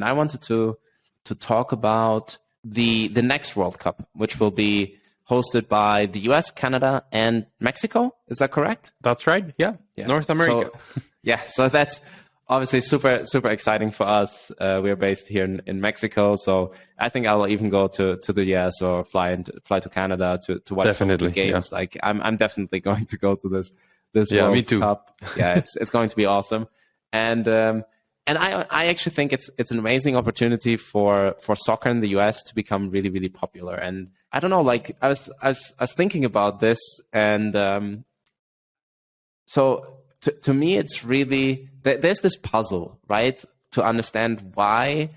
I wanted to talk about the next World Cup, which will be hosted by the US, Canada, and Mexico. Is that correct? That's right. Yeah. North America. So that's obviously super, super exciting for us. We're based here in Mexico, so I think I'll even go to the US or fly to Canada to watch some of the games. Yeah. Like I'm definitely going to go to this Yeah, World me too. Cup. Yeah, it's going to be awesome. And I actually think it's an amazing opportunity for soccer in the US to become really, really popular. And I don't know, like I was thinking about this, and so to me, it's really there's this puzzle, right, to understand why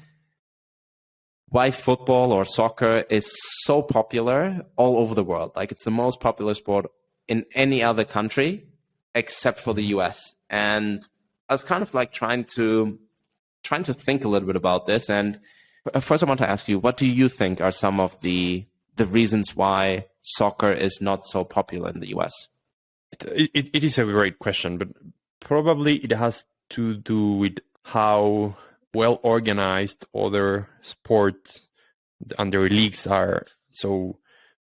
football or soccer is so popular all over the world. Like it's the most popular sport in any other country except for the US. And I was kind of like trying to think a little bit about this. And first, I want to ask you, what do you think are some of the reasons why soccer is not so popular in the US? It is a great question, but probably it has to do with how well organized other sports and their leagues are. So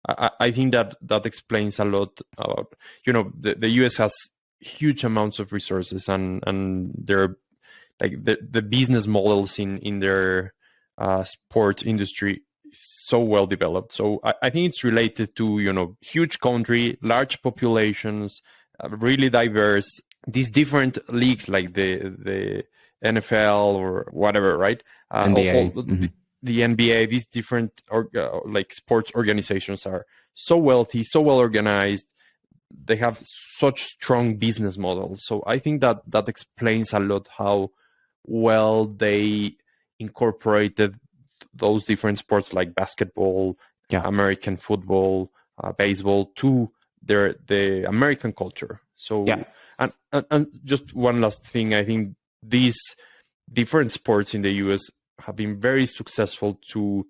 I think that explains a lot about, the US has huge amounts of resources and they're like the business models in their sports industry is so well developed. So I think it's related to, huge country, large populations, really diverse, these different leagues like the NFL or whatever, right? NBA. The NBA, these different like sports organizations are so wealthy, so well organized. They have such strong business models. So I think that explains a lot how well they incorporated those different sports like basketball, American football, baseball to the American culture. So and just one last thing, I think these different sports in the US have been very successful to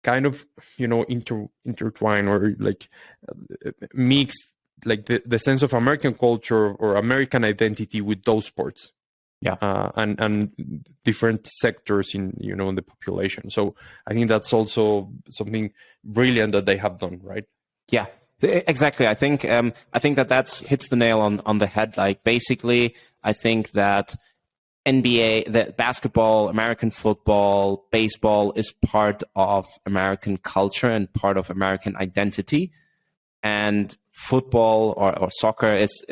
kind of intertwine or like mix like the sense of American culture or American identity with those sports. And different sectors in in the population. So I think that's also something brilliant that they have done, right? Yeah, exactly. I think that hits the nail on the head. Like basically, I think that NBA, that basketball, American football, baseball is part of American culture and part of American identity. And football or soccer is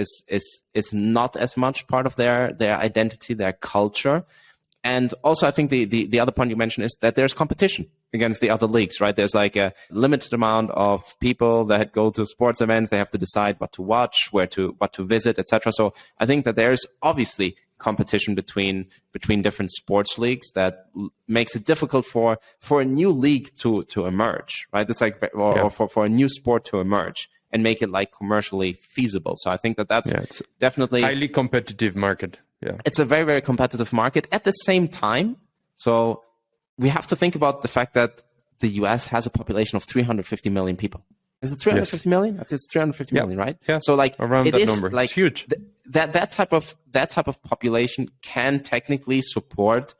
not as much part of their identity, their culture. And also, I think the other point you mentioned is that there's competition against the other leagues, right? There's like a limited amount of people that go to sports events. They have to decide what to watch, what to visit, etc. So I think that there's obviously competition between different sports leagues that makes it difficult for a new league to emerge, right? It's like or for a new sport to emerge and make it like commercially feasible. So I think that's it's definitely highly competitive market. Yeah, it's a very, very competitive market. At the same time, so we have to think about the fact that the US has a population of 350 million people. Is it 350 million? I think it's 350 million, right? Yeah. So like around that number, like it's huge. That type of population can technically support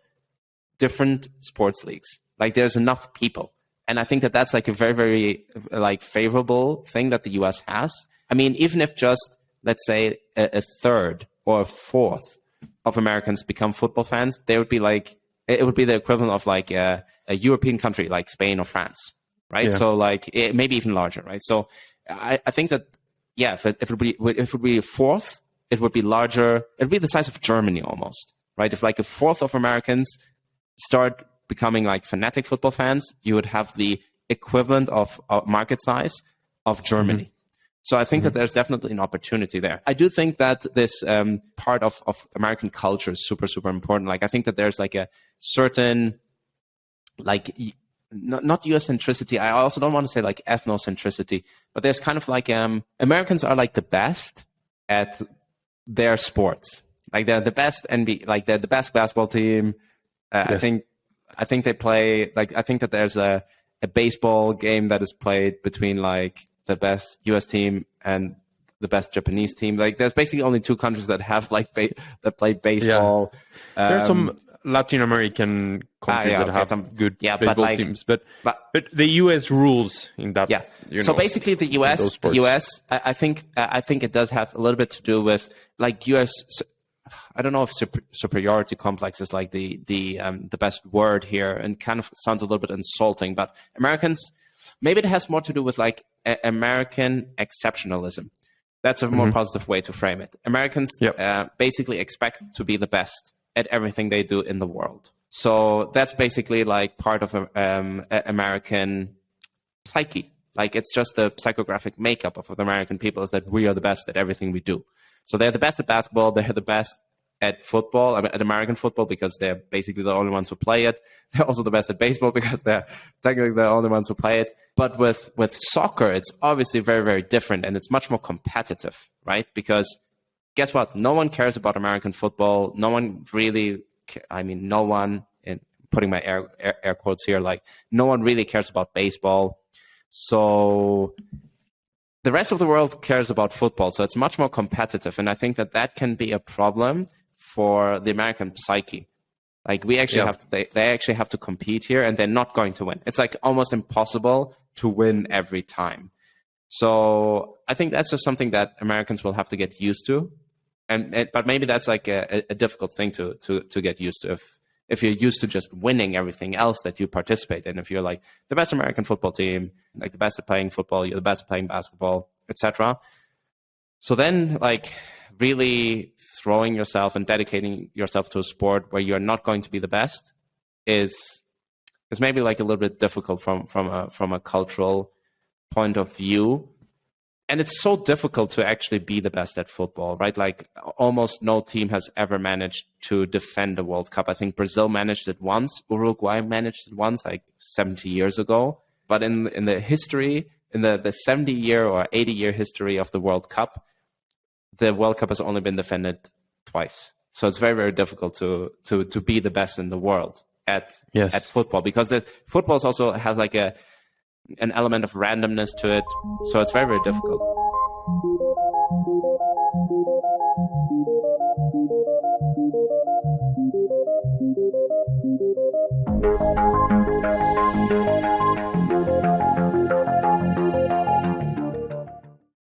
different sports leagues. Like there's enough people. And I think that's like a very, very like favorable thing that the US has. I mean, even if just, let's say, a third or a fourth of Americans become football fans, they would be like, it would be the equivalent of like a European country like Spain or France, right? Yeah. So like maybe even larger, right? So I think that, if it would be a fourth, it would be larger. It would be the size of Germany almost, right? If like a fourth of Americans start becoming like fanatic football fans, you would have the equivalent of market size of Germany. So I think that there's definitely an opportunity there. I do think that this part of American culture is super, super important. Like I think that there's like a certain like not Eurocentricity. I also don't want to say like ethnocentricity, but there's kind of like Americans are like the best at their sports. Like they're the best NBA, like they're the best basketball team. Yes. I think they play like I think that there's a baseball game that is played between like the best US team and the best Japanese team. Like there's basically only two countries that have like that play baseball. Yeah. There's some Latin American countries that have good baseball teams, but the US rules in that. Yeah. So basically, the US, I think it does have a little bit to do with like US. I don't know if superiority complex is like the best word here, and kind of sounds a little bit insulting. But Americans, maybe it has more to do with like American exceptionalism. That's a more positive way to frame it. Americans basically expect to be the best at everything they do in the world. So that's basically like part of American psyche. Like it's just the psychographic makeup of the American people is that we are the best at everything we do. So they're the best at basketball. They're the best at football, at American football, because they're basically the only ones who play it. They're also the best at baseball because they're technically the only ones who play it. But with soccer, it's obviously very, very different, and it's much more competitive, right? Because guess what? No one cares about American football. No one really, no one, and putting my air quotes here, like no one really cares about baseball. So the rest of the world cares about football. So it's much more competitive. And I think that can be a problem for the American psyche. Like we actually have to, they actually have to compete here, and they're not going to win. It's like almost impossible to win every time. So I think that's just something that Americans will have to get used to. But maybe that's like a difficult thing to get used to if you're used to just winning everything else that you participate in. If you're like the best American football team, like the best at playing football, you're the best at playing basketball, etc. So then like really throwing yourself and dedicating yourself to a sport where you're not going to be the best is maybe like a little bit difficult from a cultural point of view. And it's so difficult to actually be the best at football, right? Like almost no team has ever managed to defend a World Cup. I think Brazil managed it once. Uruguay managed it once, like 70 years ago. But in the history, in the 70-year or 80-year history of the World Cup has only been defended twice. So it's very, very difficult to be the best in the world at football, because football also has like an element of randomness to it. So it's very, very difficult.